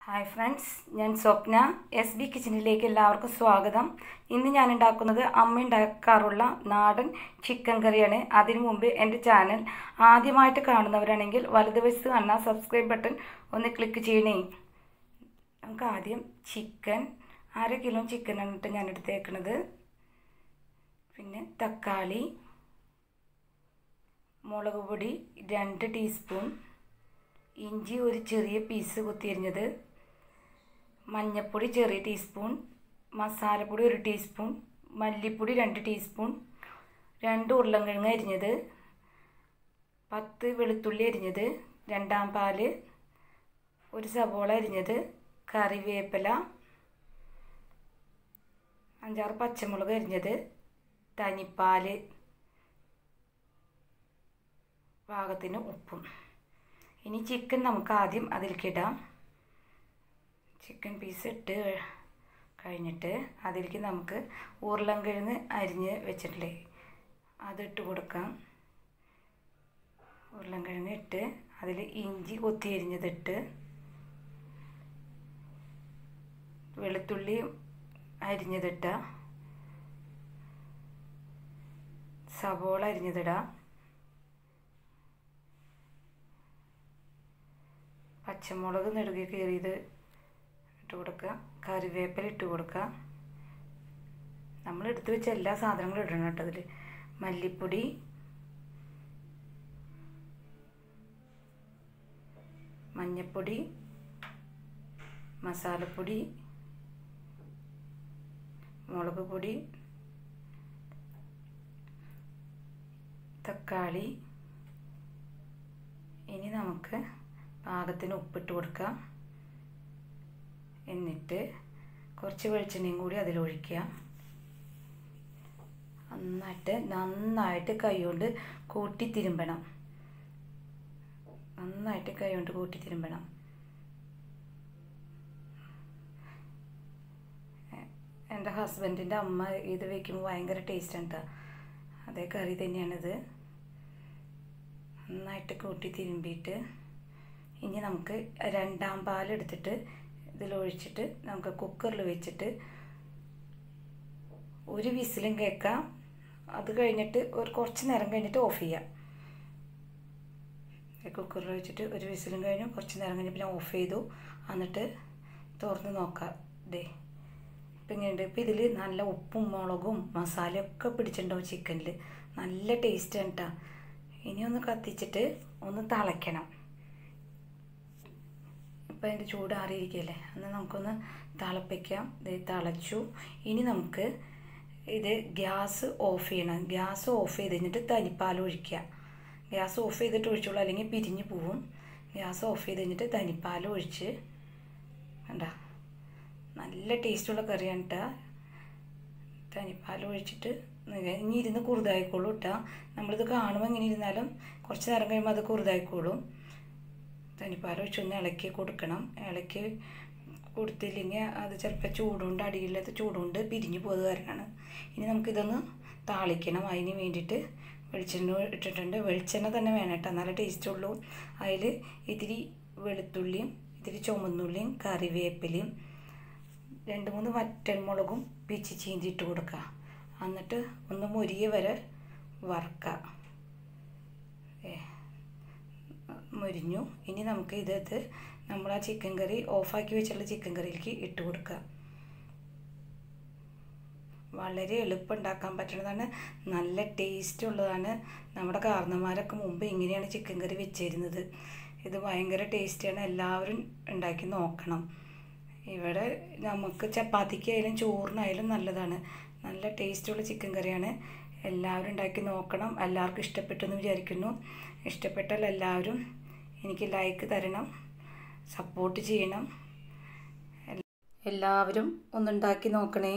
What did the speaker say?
Hi friends, ഞാൻ സ്വപ്ന. SB കിച്ചണിലേക്ക് എല്ലാവർക്കും സ്വാഗതം. ഇന്ന് ഞാൻ ഉണ്ടാക്കുന്നത് അമ്മ ഉണ്ടാക്കാറുള്ള നാടൻ ചിക്കൻ കറിയാണ്. അതിനു മുമ്പ് എൻ്റെ ചാനൽ ആദ്യമായിട്ട് കാണുന്നവരാണെങ്കിൽ വലതുവശത്ത് കാണുന്ന സബ്സ്ക്രൈബ് ബട്ടൺ ഒന്ന് ക്ലിക്ക് ചെയ്യണേ. നമുക്ക് ആദ്യം ചിക്കൻ 1/2 കിലോ ചിക്കനാണ് ഞാൻ എടുത്തേക്കുന്നത്. പിന്നെ തക്കാളി, മുളക് പൊടി 2 ടീസ്പൂൺ, ഇഞ്ചി ഒരു ചെറിയ പീസ് കൊത്തിയരിഞ്ഞത്, മഞ്ഞൾപ്പൊടി ചെറിയ ടീസ്പൂൺ, മസാലപ്പൊടി 1 ടീസ്പൂൺ, മല്ലിപ്പൊടി 2 ടീസ്പൂൺ, 2 ഉരുളൻകിഴങ്ങ് അരിഞ്ഞത്, 10 വെളുത്തുള്ളി അരിഞ്ഞത്, 2 പാല്, 1 സവോള അരിഞ്ഞത്, കറിവേപ്പില, 5-6 പച്ചമുളക് അരിഞ്ഞത്, തനിപ്പാല്, പാകത്തിന് ഉപ്പും. ഇനി ചിക്കൻ നമുക്ക് ആദ്യം അതിലേക്ക് ഇടാം. ചിക്കൻ പീസ് ഇട്ട് കഴിഞ്ഞിട്ട് അതിലേക്ക് നമുക്ക് ഉരുളൻകിഴങ്ങ് അരിഞ്ഞ് വെച്ചിട്ടില്ലേ അതിട്ട് കൊടുക്കാം. ഉരുളൻകിഴങ്ങ് ഇട്ട് അതിൽ ഇഞ്ചി കൊത്തി അരിഞ്ഞതിട്ട്, വെളുത്തുള്ളി അരിഞ്ഞതിട്ട, സവോള അരിഞ്ഞതിടാം, പച്ചമുളക് നെടുകെ കീറിയത് ഇട്ട് കൊടുക്കുക, കറിവേപ്പില ഇട്ട് കൊടുക്കുക. നമ്മൾ എടുത്ത് വെച്ച എല്ലാ സാധനങ്ങളും ഇടണം കേട്ടോ. അതിൽ മല്ലിപ്പൊടി, മഞ്ഞൾപ്പൊടി, മസാലപ്പൊടി, മുളക് പൊടി, തക്കാളി. ഇനി നമുക്ക് പാകത്തിന് ഉപ്പിട്ട് കൊടുക്കാം. എന്നിട്ട് കുറച്ച് വെളിച്ചെണ്ണയും കൂടി അതിലൊഴിക്കുക. നന്നായിട്ട് കൈകൊണ്ട് കൂട്ടിത്തിരുമ്പണം. എൻ്റെ ഹസ്ബൻഡിൻ്റെ അമ്മ ഇത് വയ്ക്കുമ്പോൾ ഭയങ്കര ടേസ്റ്റാണ് കേട്ടോ. അതേ കറി തന്നെയാണിത്. നന്നായിട്ട് കൂട്ടി തിരുമ്പിയിട്ട് ഇനി നമുക്ക് 2 പാലെടുത്തിട്ട് ഇതിലൊഴിച്ചിട്ട് നമുക്ക് കുക്കറിൽ വെച്ചിട്ട് 1 വിസിലും കേൾക്കാം. അത് കഴിഞ്ഞിട്ട് കുറച്ച് നേരം കഴിഞ്ഞിട്ട് ഓഫ് ചെയ്യാം. കുക്കറിൽ വെച്ചിട്ട് 1 വിസിലും കഴിഞ്ഞു. കുറച്ച് നേരം കഴിഞ്ഞ് പിന്നെ ഓഫ് ചെയ്തു. എന്നിട്ട് തുറന്ന് നോക്കാം. ഇപ്പം ഇങ്ങനെയുണ്ട്. ഇപ്പം ഇതിൽ നല്ല ഉപ്പും മുളകും മസാലയൊക്കെ പിടിച്ചിട്ടുണ്ടാവും ചിക്കനിൽ. നല്ല ടേസ്റ്റാണ് കേട്ടോ. ഇനി ഒന്ന് കത്തിച്ചിട്ട് ഒന്ന് തിളയ്ക്കണം. ഇപ്പം അതിൻ്റെ ചൂടാറിയിരിക്കുകയല്ലേ, എന്നാൽ നമുക്കൊന്ന് തിളപ്പിക്കാം. ഇത് തിളച്ചു. ഇനി നമുക്ക് ഇത് ഗ്യാസ് ഓഫ് ചെയ്യണം. ഗ്യാസ് ഓഫ് ചെയ്ത് കഴിഞ്ഞിട്ട് തനിപ്പാൽ ഒഴിക്കുക. ഗ്യാസ് ഓഫ് ചെയ്തിട്ട് ഒഴിച്ചോളൂ, അല്ലെങ്കിൽ പിരിഞ്ഞ് പോവും. ഗ്യാസ് ഓഫ് ചെയ്ത് കഴിഞ്ഞിട്ട് തനിപ്പാൽ ഒഴിച്ച് കണ്ട നല്ല ടേസ്റ്റുള്ള കറിയാണ് കേട്ടോ. തനിപ്പാൽ ഒഴിച്ചിട്ട് ഇനി ഇരുന്ന് കുറുതായിക്കോളൂ കേട്ടോ. നമ്മളിത് കാണുമ്പോൾ ഇങ്ങനെ ഇരുന്നാലും കുറച്ച് നേരം കഴിയുമ്പോൾ അത് കുറുതായിക്കോളും. തനിപ്പാൽ ഒഴിച്ചൊന്ന് ഇളക്കി കൊടുക്കണം. ഇളക്കി കൊടുത്തില്ലെങ്കിൽ അത് ചിലപ്പോൾ ചൂടുകൊണ്ട്, അടിയില്ലാത്ത ചൂടുകൊണ്ട് പിരിഞ്ഞു പോകുന്നത് കാരണമാണ്. ഇനി നമുക്കിതൊന്ന് താളിക്കണം. അതിന് വേണ്ടിയിട്ട് വെളിച്ചെണ്ണ ഇട്ടിട്ടുണ്ട്. വെളിച്ചെണ്ണ തന്നെ വേണം കേട്ടോ, നല്ല ടേസ്റ്റുള്ളൂ. അതിൽ ഇത്തിരി വെളുത്തുള്ളിയും ഇത്തിരി ചുമന്നുള്ളിയും കറിവേപ്പിലയും 2-3 വറ്റൽമുളകും പിച്ചി ചീന്തിയിട്ട് കൊടുക്കുക. എന്നിട്ട് ഒന്ന് മുരിയ വരെ വറുക്കുക. മുരിഞ്ഞു. ഇനി നമുക്ക് ഇതെടുത്ത് നമ്മൾ ആ ചിക്കൻ കറി ഓഫാക്കി വെച്ചുള്ള ചിക്കൻ കറിയിലേക്ക് ഇട്ട് കൊടുക്കുക. വളരെ എളുപ്പം ഉണ്ടാക്കാൻ പറ്റുന്നതാണ്, നല്ല ടേസ്റ്റ് ഉള്ളതാണ്. നമ്മുടെ കാരണന്മാരൊക്കെ മുമ്പ് ഇങ്ങനെയാണ് ചിക്കൻ കറി വെച്ചിരുന്നത്. ഇത് ഭയങ്കര ടേസ്റ്റിയാണ്. എല്ലാവരും ഉണ്ടാക്കി നോക്കണം. ഇവിടെ നമുക്ക് ചപ്പാത്തിക്കായാലും ചോറിനായാലും നല്ലതാണ്. നല്ല ടേസ്റ്റുള്ള ചിക്കൻ കറിയാണ്. എല്ലാവരും ഉണ്ടാക്കി നോക്കണം. എല്ലാവർക്കും ഇഷ്ടപ്പെട്ടെന്ന് വിചാരിക്കുന്നു. ഇഷ്ടപ്പെട്ടാൽ എല്ലാവരും എനിക്ക് ലൈക്ക് തരണം, സപ്പോർട്ട് ചെയ്യണം. എല്ലാവരും ഒന്നുണ്ടാക്കി നോക്കണേ.